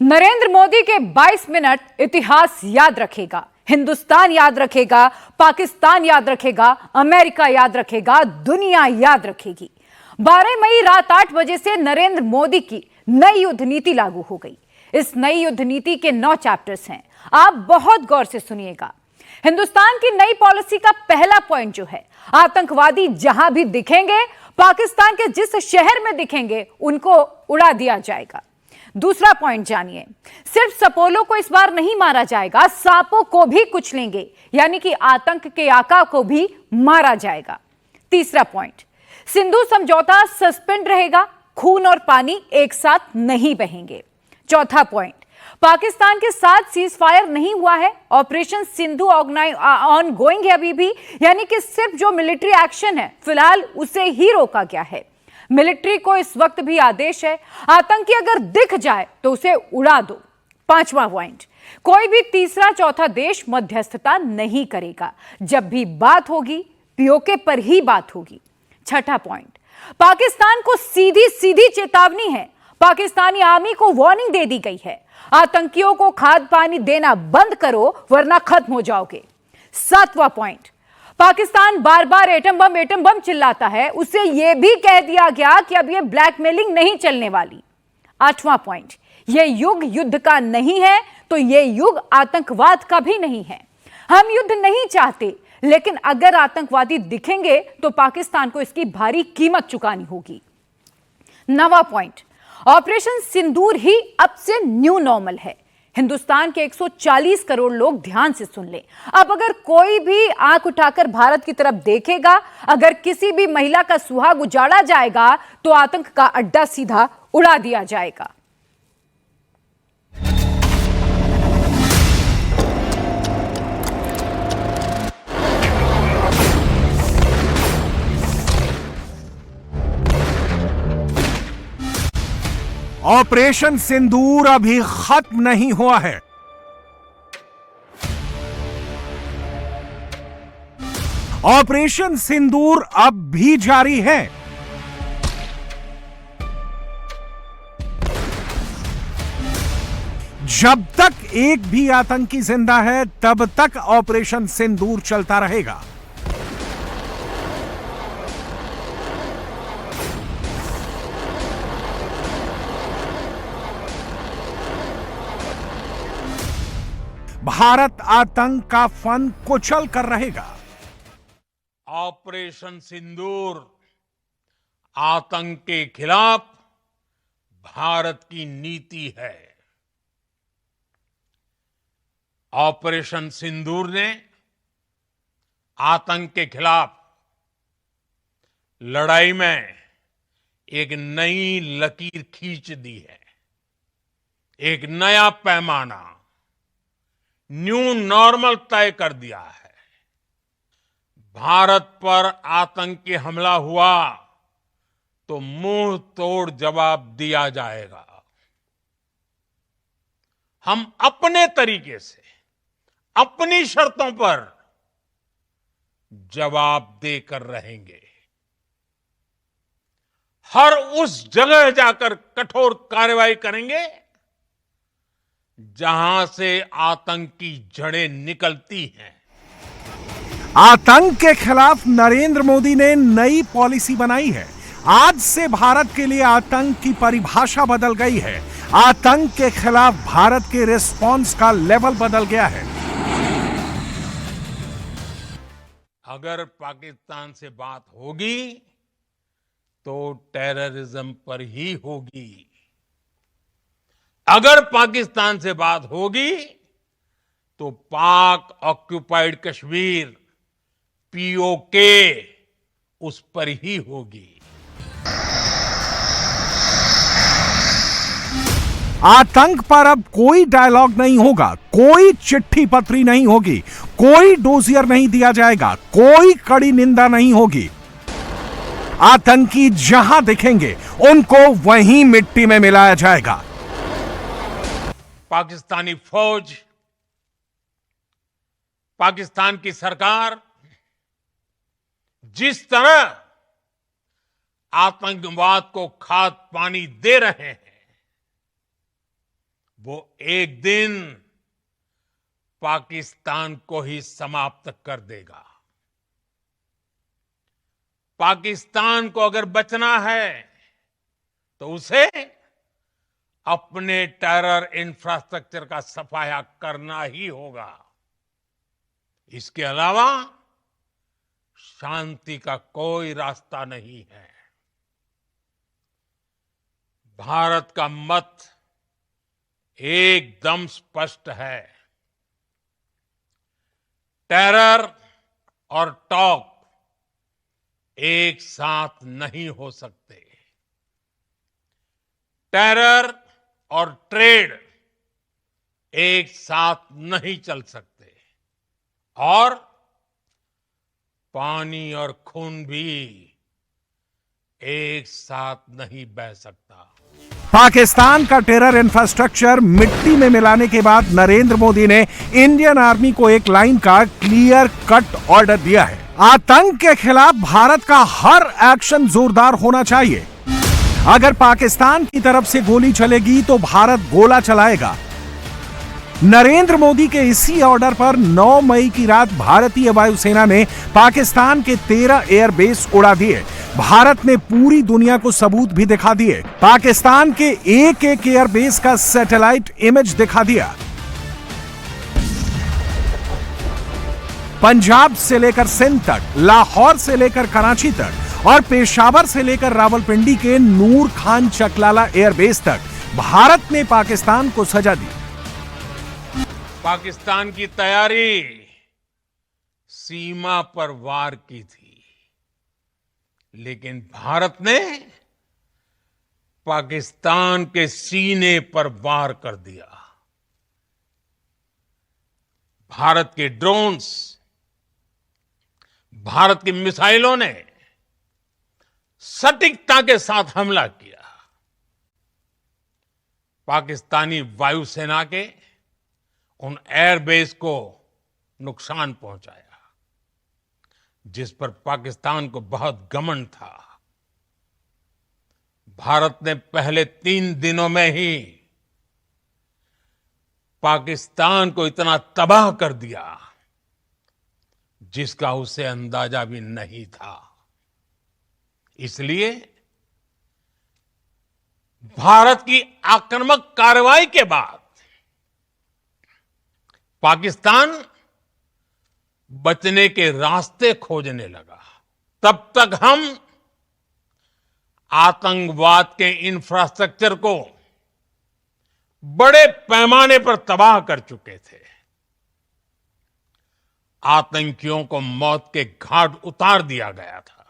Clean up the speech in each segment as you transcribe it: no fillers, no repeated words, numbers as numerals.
नरेंद्र मोदी के 22 मिनट इतिहास याद रखेगा, हिंदुस्तान याद रखेगा, पाकिस्तान याद रखेगा, अमेरिका याद रखेगा, दुनिया याद रखेगी। 12 मई रात 8 बजे से नरेंद्र मोदी की नई युद्ध नीति लागू हो गई। इस नई युद्ध नीति के 9 चैप्टर्स हैं, आप बहुत गौर से सुनिएगा। हिंदुस्तान की नई पॉलिसी का पहला पॉइंट जो है, आतंकवादी जहां भी दिखेंगे, पाकिस्तान के जिस शहर में दिखेंगे, उनको उड़ा दिया जाएगा। दूसरा पॉइंट जानिए, सिर्फ सपोलों को इस बार नहीं मारा जाएगा, सांपों को भी कुचलेंगे, यानी कि आतंक के आका को भी मारा जाएगा। तीसरा पॉइंट, सिंधु समझौता सस्पेंड रहेगा, खून और पानी एक साथ नहीं बहेंगे। चौथा पॉइंट, पाकिस्तान के साथ सीज फायर नहीं हुआ है, ऑपरेशन सिंधु ऑन गोइंग है अभी भी, यानी कि सिर्फ जो मिलिट्री एक्शन है फिलहाल उसे ही रोका गया है। मिलिट्री को इस वक्त भी आदेश है, आतंकी अगर दिख जाए तो उसे उड़ा दो। पांचवा पॉइंट, कोई भी तीसरा चौथा देश मध्यस्थता नहीं करेगा, जब भी बात होगी पीओके पर ही बात होगी। छठा पॉइंट, पाकिस्तान को सीधी सीधी चेतावनी है, पाकिस्तानी आर्मी को वार्निंग दे दी गई है, आतंकियों को खाद पानी देना बंद करो वरना खत्म हो जाओगे। सातवां पॉइंट, पाकिस्तान बार बार एटम बम चिल्लाता है, उसे यह भी कह दिया गया कि अब यह ब्लैकमेलिंग नहीं चलने वाली। आठवां पॉइंट, यह युग युद्ध का नहीं है तो यह युग आतंकवाद का भी नहीं है। हम युद्ध नहीं चाहते, लेकिन अगर आतंकवादी दिखेंगे तो पाकिस्तान को इसकी भारी कीमत चुकानी होगी। नवा पॉइंट, ऑपरेशन सिंदूर ही अब से न्यू नॉर्मल है। हिंदुस्तान के 140 करोड़ लोग ध्यान से सुन लें, अब अगर कोई भी आंख उठाकर भारत की तरफ देखेगा, अगर किसी भी महिला का सुहाग उजाड़ा जाएगा तो आतंक का अड्डा सीधा उड़ा दिया जाएगा। ऑपरेशन सिंदूर अभी खत्म नहीं हुआ है। ऑपरेशन सिंदूर अब भी जारी है। जब तक एक भी आतंकी जिंदा है तब तक ऑपरेशन सिंदूर चलता रहेगा। भारत आतंक का फन कुचल कर रहेगा। ऑपरेशन सिंदूर आतंक के खिलाफ भारत की नीति है। ऑपरेशन सिंदूर ने आतंक के खिलाफ लड़ाई में एक नई लकीर खींच दी है, एक नया पैमाना, न्यू नॉर्मल तय कर दिया है। भारत पर आतंकी हमला हुआ तो मुंह तोड़ जवाब दिया जाएगा। हम अपने तरीके से, अपनी शर्तों पर जवाब देकर रहेंगे। हर उस जगह जाकर कठोर कार्रवाई करेंगे जहां से आतंक की जड़ें निकलती हैं। आतंक के खिलाफ नरेंद्र मोदी ने नई पॉलिसी बनाई है। आज से भारत के लिए आतंक की परिभाषा बदल गई है। आतंक के खिलाफ भारत के रिस्पांस का लेवल बदल गया है। अगर पाकिस्तान से बात होगी तो टेररिज्म पर ही होगी। अगर पाकिस्तान से बात होगी तो पाक ऑक्युपाइड कश्मीर पीओके उस पर ही होगी। आतंक पर अब कोई डायलॉग नहीं होगा, कोई चिट्ठी पत्री नहीं होगी, कोई डोजियर नहीं दिया जाएगा, कोई कड़ी निंदा नहीं होगी। आतंकी जहां दिखेंगे उनको वहीं मिट्टी में मिलाया जाएगा। पाकिस्तानी फौज, पाकिस्तान की सरकार जिस तरह आतंकवाद को खाद पानी दे रहे हैं, वो एक दिन पाकिस्तान को ही समाप्त कर देगा। पाकिस्तान को अगर बचना है तो उसे अपने टेरर इंफ्रास्ट्रक्चर का सफाया करना ही होगा। इसके अलावा शांति का कोई रास्ता नहीं है। भारत का मत एकदम स्पष्ट है। टेरर और टॉक एक साथ नहीं हो सकते। टेरर और ट्रेड एक साथ नहीं चल सकते और पानी और खून भी एक साथ नहीं बह सकता। पाकिस्तान का टेरर इंफ्रास्ट्रक्चर मिट्टी में मिलाने के बाद नरेंद्र मोदी ने इंडियन आर्मी को एक लाइन का क्लियर कट ऑर्डर दिया है। आतंक के खिलाफ भारत का हर एक्शन जोरदार होना चाहिए। अगर पाकिस्तान की तरफ से गोली चलेगी तो भारत गोला चलाएगा। नरेंद्र मोदी के इसी ऑर्डर पर 9 मई की रात भारतीय वायुसेना ने पाकिस्तान के 13 एयरबेस उड़ा दिए। भारत ने पूरी दुनिया को सबूत भी दिखा दिए। पाकिस्तान के एक एयरबेस का सैटेलाइट इमेज दिखा दिया। पंजाब से लेकर सिंध तक, लाहौर से लेकर कराची तक और पेशावर से लेकर रावलपिंडी के नूर खान चकलाला एयरबेस तक भारत ने पाकिस्तान को सजा दी। पाकिस्तान की तैयारी सीमा पर वार की थी, लेकिन भारत ने पाकिस्तान के सीने पर वार कर दिया। भारत के ड्रोन्स, भारत की मिसाइलों ने सटीकता के साथ हमला किया। पाकिस्तानी वायुसेना के उन एयरबेस को नुकसान पहुंचाया, जिस पर पाकिस्तान को बहुत घमंड था। भारत ने पहले 3 दिनों में ही पाकिस्तान को इतना तबाह कर दिया जिसका उसे अंदाजा भी नहीं था। इसलिए भारत की आक्रामक कार्रवाई के बाद पाकिस्तान बचने के रास्ते खोजने लगा। तब तक हम आतंकवाद के इंफ्रास्ट्रक्चर को बड़े पैमाने पर तबाह कर चुके थे। आतंकियों को मौत के घाट उतार दिया गया था।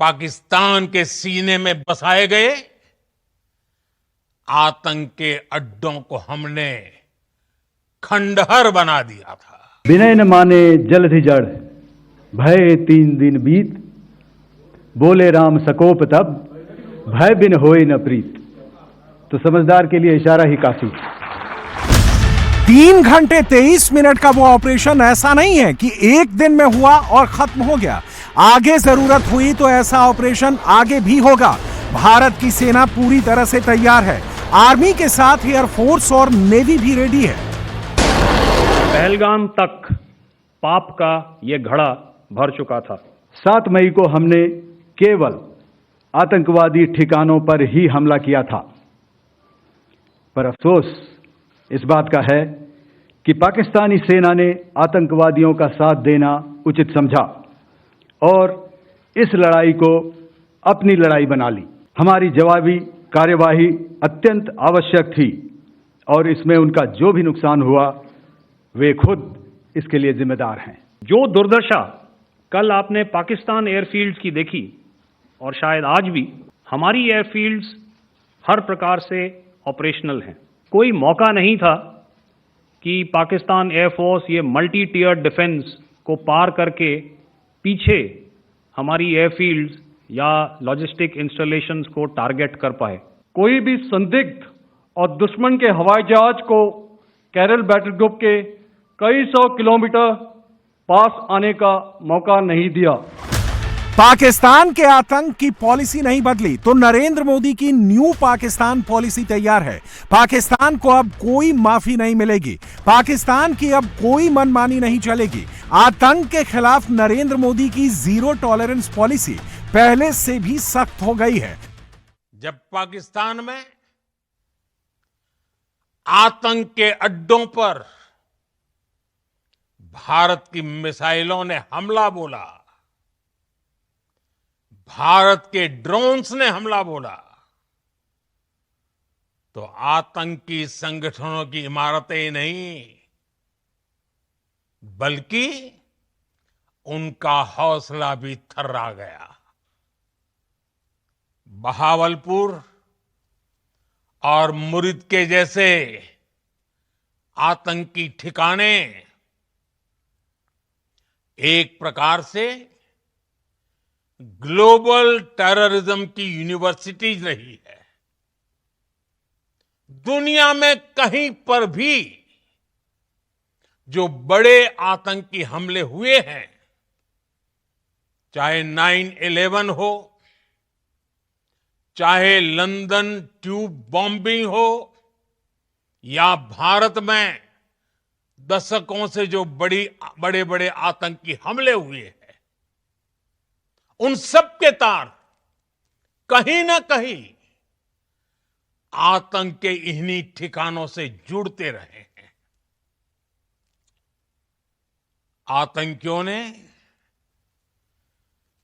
पाकिस्तान के सीने में बसाए गए आतंक के अड्डों को हमने खंडहर बना दिया था। विनय न माने जलधि जड़, भय 3 दिन बीत, बोले राम सकोप तब, भय बिन होए न प्रीत। तो समझदार के लिए इशारा ही काफी। 3 घंटे 23 मिनट का वो ऑपरेशन ऐसा नहीं है कि एक दिन में हुआ और खत्म हो गया। आगे जरूरत हुई तो ऐसा ऑपरेशन आगे भी होगा। भारत की सेना पूरी तरह से तैयार है। आर्मी के साथ एयरफोर्स और नेवी भी रेडी है। पहलगाम तक पाप का ये घड़ा भर चुका था। 7 मई को हमने केवल आतंकवादी ठिकानों पर ही हमला किया था, पर अफसोस इस बात का है कि पाकिस्तानी सेना ने आतंकवादियों का साथ देना उचित समझा और इस लड़ाई को अपनी लड़ाई बना ली। हमारी जवाबी कार्यवाही अत्यंत आवश्यक थी और इसमें उनका जो भी नुकसान हुआ वे खुद इसके लिए जिम्मेदार हैं। जो दुर्दशा कल आपने पाकिस्तान एयरफील्ड्स की देखी और शायद आज भी, हमारी एयरफील्ड्स हर प्रकार से ऑपरेशनल हैं। कोई मौका नहीं था कि पाकिस्तान एयरफोर्स ये मल्टी टियर डिफेंस को पार करके पीछे हमारी एयरफील्ड्स या लॉजिस्टिक इंस्टॉलेशंस को टारगेट कर पाए। कोई भी संदिग्ध और दुश्मन के हवाई जहाज को कैरल बैटल ग्रुप के कई 100 किलोमीटर पास आने का मौका नहीं दिया। पाकिस्तान के आतंक की पॉलिसी नहीं बदली तो नरेंद्र मोदी की न्यू पाकिस्तान पॉलिसी तैयार है। पाकिस्तान को अब कोई माफी नहीं मिलेगी। पाकिस्तान की अब कोई मनमानी नहीं चलेगी। आतंक के खिलाफ नरेंद्र मोदी की जीरो टॉलरेंस पॉलिसी पहले से भी सख्त हो गई है। जब पाकिस्तान में आतंक के अड्डों पर भारत की मिसाइलों ने हमला बोला, भारत के ड्रोन्स ने हमला बोला, तो आतंकी संगठनों की इमारतें नहीं बल्कि उनका हौसला भी थर्रा गया। बहावलपुर और मुरिद के जैसे आतंकी ठिकाने एक प्रकार से ग्लोबल टेररिज्म की यूनिवर्सिटीज रही है। दुनिया में कहीं पर भी जो बड़े आतंकी हमले हुए हैं, चाहे 9/11 हो, चाहे लंदन ट्यूब बॉम्बिंग हो, या भारत में दशकों से जो बड़े बड़े आतंकी हमले हुए हैं, उन सब के तार कहीं ना कहीं आतंक के इन्हीं ठिकानों से जुड़ते रहे हैं। आतंकियों ने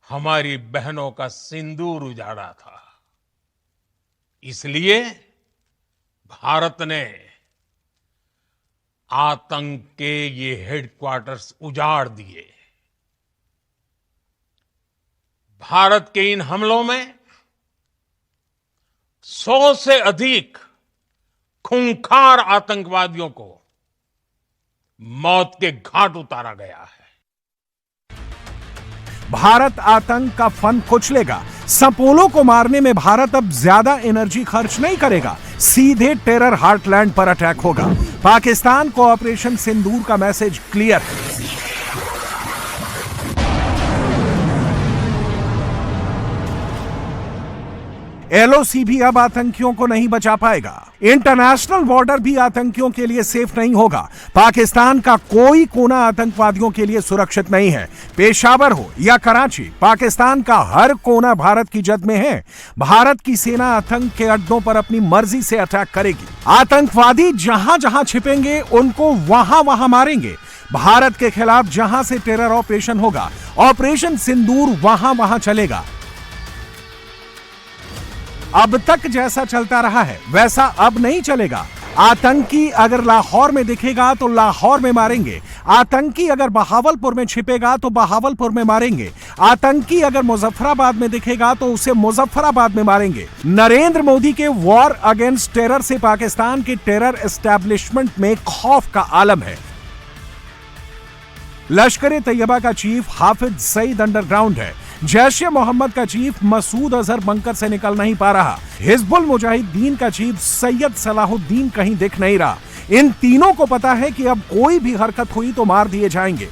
हमारी बहनों का सिंदूर उजाड़ा था, इसलिए भारत ने आतंक के ये हेडक्वार्टर्स उजाड़ दिए। भारत के इन हमलों में 100 से अधिक खूंखार आतंकवादियों को मौत के घाट उतारा गया है। भारत आतंक का फन कुचलेगा। सपोलों को मारने में भारत अब ज्यादा एनर्जी खर्च नहीं करेगा, सीधे टेरर हार्टलैंड पर अटैक होगा। पाकिस्तान को ऑपरेशन सिंदूर का मैसेज क्लियर है। एलओसी भी अब आतंकियों को नहीं बचा पाएगा। इंटरनेशनल बॉर्डर भी आतंकियों के लिए सेफ नहीं होगा। पाकिस्तान का कोई कोना आतंकवादियों के लिए सुरक्षित नहीं है। पेशावर हो या कराची, पाकिस्तान का हर कोना भारत की जद में है। भारत की सेना आतंक के अड्डों पर अपनी मर्जी से अटैक करेगी। आतंकवादी जहां जहां छिपेंगे उनको वहां वहां मारेंगे। भारत के खिलाफ जहां से टेरर ऑपरेशन होगा, ऑपरेशन सिंदूर वहां वहां चलेगा। अब तक जैसा चलता रहा है वैसा अब नहीं चलेगा। आतंकी अगर लाहौर में दिखेगा तो लाहौर में मारेंगे। आतंकी अगर बहावलपुर में छिपेगा तो बहावलपुर में मारेंगे। आतंकी अगर मुजफ्फराबाद में दिखेगा तो उसे मुजफ्फराबाद में मारेंगे। नरेंद्र मोदी के वॉर अगेंस्ट टेरर से पाकिस्तान के टेरर एस्टैब्लिशमेंट में खौफ का आलम है। लश्कर तैयबा का चीफ हाफिज सईद अंडरग्राउंड है। जैश-ए मोहम्मद का चीफ मसूद अजहर बंकर से निकल नहीं पा रहा। हिजबुल मुजाहिदीन का चीफ सैयद सलाहुद्दीन कहीं दिख नहीं रहा। इन तीनों को पता है कि अब कोई भी हरकत हुई तो मार दिए जाएंगे।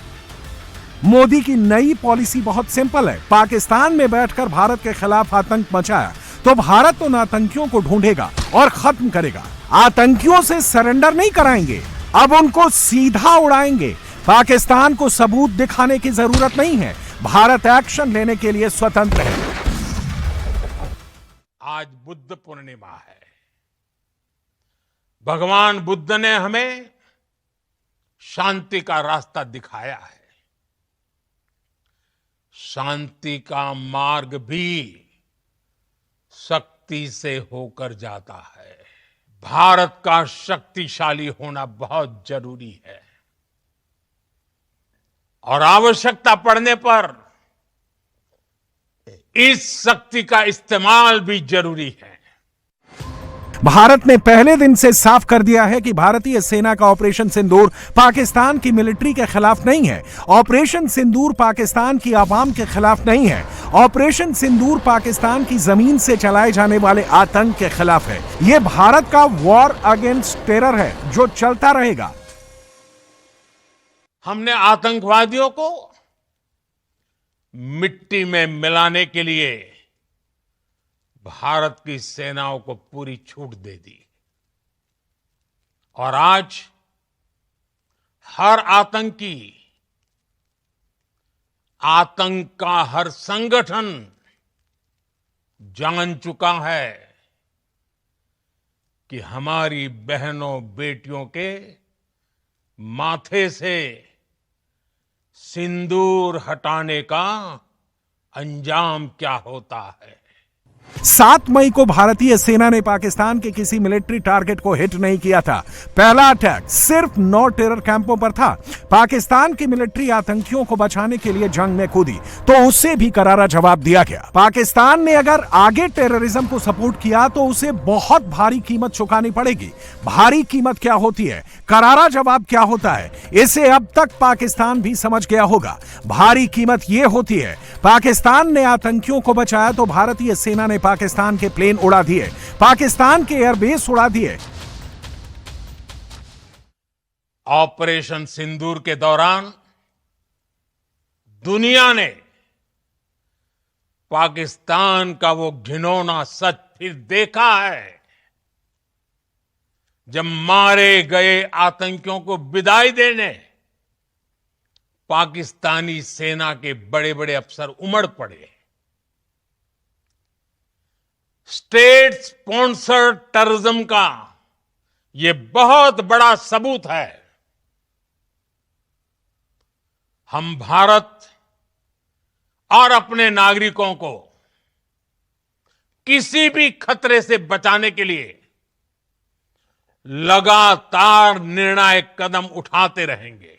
मोदी की नई पॉलिसी बहुत सिंपल है। पाकिस्तान में बैठकर भारत के खिलाफ आतंक मचाया तो भारत उन आतंकियों को ढूंढेगा और खत्म करेगा। आतंकियों से सरेंडर नहीं कराएंगे, अब उनको सीधा उड़ाएंगे। पाकिस्तान को सबूत दिखाने की जरूरत नहीं है। भारत एक्शन लेने के लिए स्वतंत्र है। आज बुद्ध पूर्णिमा है। भगवान बुद्ध ने हमें शांति का रास्ता दिखाया है। शांति का मार्ग भी शक्ति से होकर जाता है। भारत का शक्तिशाली होना बहुत जरूरी है और आवश्यकता पड़ने पर इस शक्ति का इस्तेमाल भी जरूरी है। भारत ने पहले दिन से साफ कर दिया है कि भारतीय सेना का ऑपरेशन सिंदूर पाकिस्तान की मिलिट्री के खिलाफ नहीं है। ऑपरेशन सिंदूर पाकिस्तान की आवाम के खिलाफ नहीं है। ऑपरेशन सिंदूर पाकिस्तान की जमीन से चलाए जाने वाले आतंक के खिलाफ है। यह भारत का वॉर अगेंस्ट टेरर है जो चलता रहेगा। हमने आतंकवादियों को मिट्टी में मिलाने के लिए भारत की सेनाओं को पूरी छूट दे दी। और आज हर आतंकी, आतंक का हर संगठन जान चुका है कि हमारी बहनों बेटियों के माथे से सिंदूर हटाने का अंजाम क्या होता है। 7 मई को भारतीय सेना ने पाकिस्तान के किसी मिलिट्री टारगेट को हिट नहीं किया था। पहला अटैक सिर्फ 9 टेरर कैंपों पर था। पाकिस्तान की मिलिट्री आतंकियों को बचाने के लिए जंग में कूदी तो उसे भी करारा जवाब दिया गया। पाकिस्तान ने अगर आगे टेररिज्म को सपोर्ट किया तो उसे बहुत भारी कीमत चुकानी पड़ेगी। भारी कीमत क्या होती है, करारा जवाब क्या होता है, इसे अब तक पाकिस्तान भी समझ गया होगा। भारी कीमत यह होती है, पाकिस्तान ने आतंकियों को बचाया तो भारतीय सेना ने पाकिस्तान के प्लेन उड़ा दिए, पाकिस्तान के एयरबेस उड़ा दिए। ऑपरेशन सिंदूर के दौरान दुनिया ने पाकिस्तान का वो घिनौना सच फिर देखा है, जब मारे गए आतंकियों को विदाई देने पाकिस्तानी सेना के बड़े बड़े अफसर उमड़ पड़े। स्टेट स्पॉन्सर्ड टेररिज्म का यह बहुत बड़ा सबूत है। हम भारत और अपने नागरिकों को किसी भी खतरे से बचाने के लिए लगातार निर्णायक कदम उठाते रहेंगे।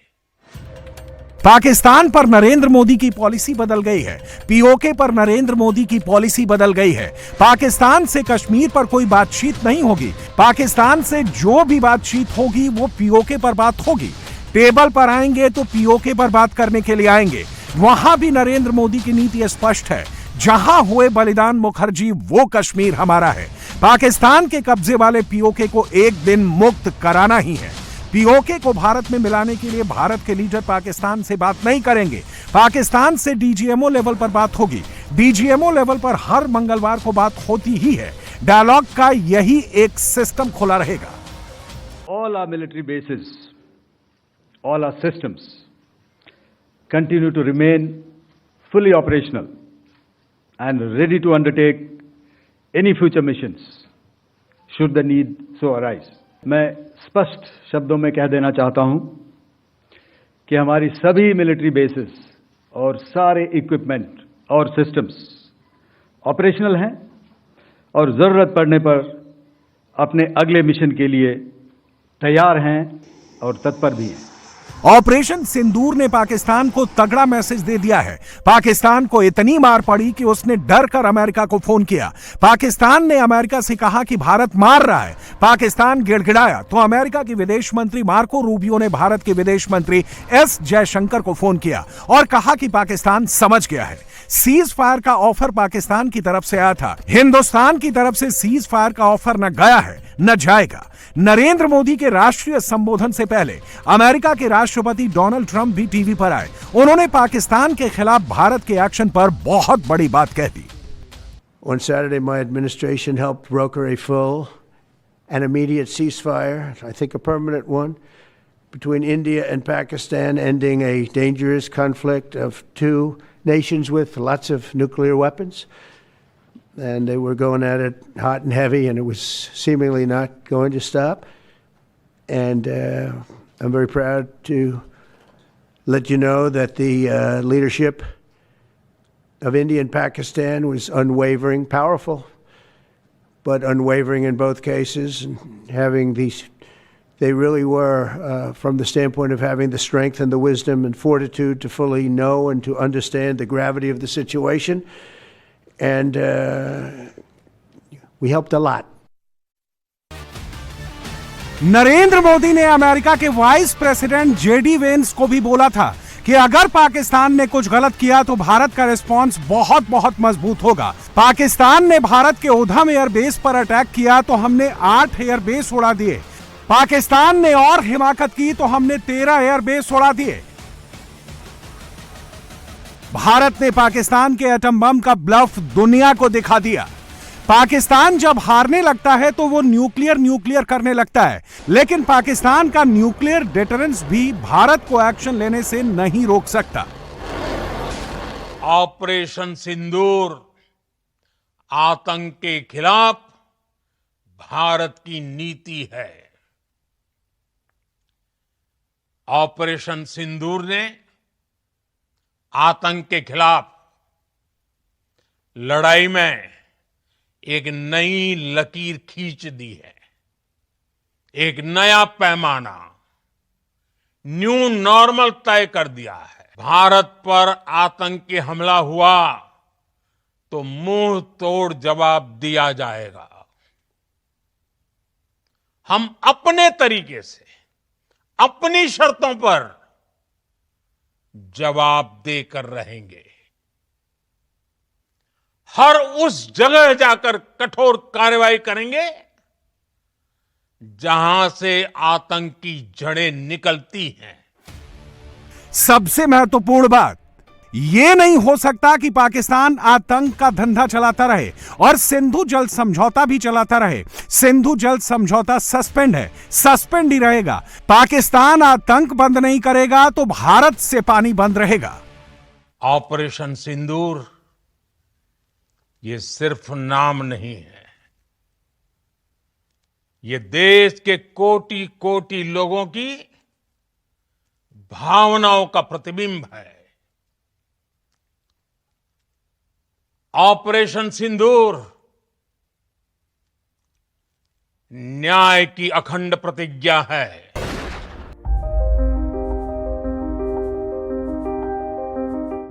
पाकिस्तान पर नरेंद्र मोदी की पॉलिसी बदल गई है, पीओके पर नरेंद्र मोदी की पॉलिसी बदल गई है। पाकिस्तान से कश्मीर पर कोई बातचीत नहीं होगी। पाकिस्तान से जो भी बातचीत होगी वो पीओके पर बात होगी। टेबल पर आएंगे तो पीओके पर बात करने के लिए आएंगे। वहां भी नरेंद्र मोदी की नीति स्पष्ट है, जहां हुए बलिदान मुखर्जी वो कश्मीर हमारा है। पाकिस्तान के कब्जे वाले पीओके को एक दिन मुक्त कराना ही है। पीओके को भारत में मिलाने के लिए भारत के लीडर पाकिस्तान से बात नहीं करेंगे। पाकिस्तान से डीजीएमओ लेवल पर बात होगी। डीजीएमओ लेवल पर हर मंगलवार को बात होती ही है। डायलॉग का यही एक सिस्टम खुला रहेगा। All our military bases, all our systems continue to remain fully operational and ready to undertake any future missions should the need so arise. मैं स्पष्ट शब्दों में कह देना चाहता हूं कि हमारी सभी मिलिट्री बेसेस और सारे इक्विपमेंट और सिस्टम्स ऑपरेशनल हैं और जरूरत पड़ने पर अपने अगले मिशन के लिए तैयार हैं और तत्पर भी हैं। ऑपरेशन सिंदूर ने पाकिस्तान को तगड़ा मैसेज दे दिया है। पाकिस्तान को इतनी मार पड़ी कि उसने डर कर अमेरिका को फोन किया। पाकिस्तान ने अमेरिका से कहा कि भारत मार रहा है। पाकिस्तान गिड़गिड़ाया तो अमेरिका के विदेश मंत्री मार्को रूबियो ने भारत के विदेश मंत्री एस जयशंकर को फोन किया और कहा कि पाकिस्तान समझ गया है। सीज फायर का ऑफर पाकिस्तान की तरफ से आया था। हिंदुस्तान की तरफ से सीज फायर का ऑफर न गया है न जाएगा। नरेंद्र मोदी के राष्ट्रीय संबोधन से पहले अमेरिका के राष्ट्रपति डोनाल्ड ट्रंप भी टीवी पर आए। उन्होंने पाकिस्तान के खिलाफ भारत के एक्शन पर बहुत बड़ी बात कह दी। On Saturday, my administration helped broker a full and immediate ceasefire, I think a permanent one, between India and Pakistan, ending a dangerous conflict of two nations with lots of nuclear weapons. And they were going at it hot and heavy, and it was seemingly not going to stop. And I'm very proud to let you know that the leadership of India and Pakistan was unwavering, powerful, but unwavering in both cases, and having these, they really were, from the standpoint of having the strength and the wisdom and fortitude to fully know and to understand the gravity of the situation. And we helped a lot. Narendra Modi ने America के vice president JD Vance को भी बोला था कि अगर पाकिस्तान ने कुछ गलत किया तो भारत का रिस्पांस बहुत बहुत मजबूत होगा। पाकिस्तान ने भारत के उधम एयरबेस पर अटैक किया तो हमने 8 एयरबेस उड़ा दिए। पाकिस्तान ने और हिमाकत की तो हमने 13 एयरबेस उड़ा दिए। भारत ने पाकिस्तान के एटम बम का ब्लफ दुनिया को दिखा दिया। पाकिस्तान जब हारने लगता है तो वो न्यूक्लियर करने लगता है, लेकिन पाकिस्तान का न्यूक्लियर डिटरेंस भी भारत को एक्शन लेने से नहीं रोक सकता। ऑपरेशन सिंदूर आतंक के खिलाफ भारत की नीति है। ऑपरेशन सिंदूर ने आतंक के खिलाफ लड़ाई में एक नई लकीर खींच दी है, एक नया पैमाना, न्यू नॉर्मल तय कर दिया है। भारत पर आतंकी हमला हुआ तो मुंह तोड़ जवाब दिया जाएगा। हम अपने तरीके से, अपनी शर्तों पर जवाब देकर रहेंगे। हर उस जगह जाकर कठोर कार्रवाई करेंगे जहां से आतंक की जड़ें निकलती हैं। सबसे महत्वपूर्ण बात, यह नहीं हो सकता कि पाकिस्तान आतंक का धंधा चलाता रहे और सिंधु जल समझौता भी चलाता रहे। सिंधु जल समझौता सस्पेंड है, सस्पेंड ही रहेगा। पाकिस्तान आतंक बंद नहीं करेगा तो भारत से पानी बंद रहेगा। ऑपरेशन सिंदूर ये सिर्फ नाम नहीं है, ये देश के कोटि कोटि लोगों की भावनाओं का प्रतिबिंब है। ऑपरेशन सिंदूर न्याय की अखंड प्रतिज्ञा है।